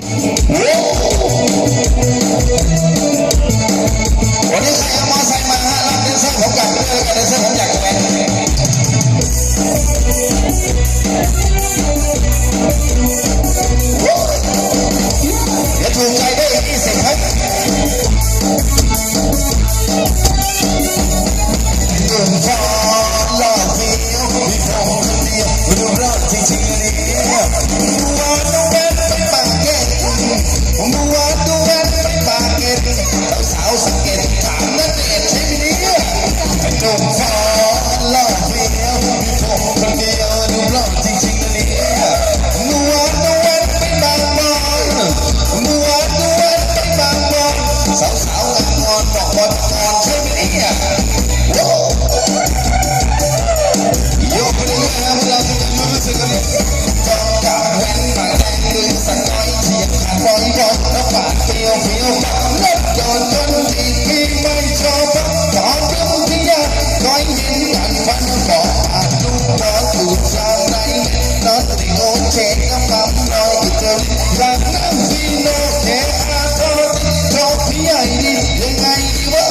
วันนี้ใครเอามอไซค์มาฮะรับเดินเส้นผมอยากเลยเดินเส้นผมอยากจะเป็นเดี๋ยวถูกใจได้อีก20ครับตื่นฟ้าหล่อเฟี้ยวมีผมคนเดียวดูรอดจริงๆเลยดูว่าดูแว่นไปปากเก็ตดูว่าดูแว่นไปปากเก็ตสาวสเก็ตถามนั่นเองใช่ไหมเนี่ยตื่นฟ้าหล่อเฟี้ยวมีผมคนเดียวดูรอดจริงๆเลยดูว่าดูแว่นไปบางบอนดูว่าดูแว่นไปบางบอนสาวๆงานงอนบอกว่าจะงอนใช่ไหมเนี่ยโยกไปเรื่อยๆเราจะรู้สึกกันจอดกับเว้นมาแดงดึงสักน้อยเฉียบขาดบอยแล้วปากเฟี้ยวรถยนต์จนทีพี่ไม่ชอบจอดดูพี่ยาก้อยเห็นกันฟันบอกอาจดูบอลถูกชาวไรนอนติโอเช็คน้ำมันน้อยเจอรักน้ำฟีโนเทอาโตโตพี่ใหญ่ดียังไงดีวะ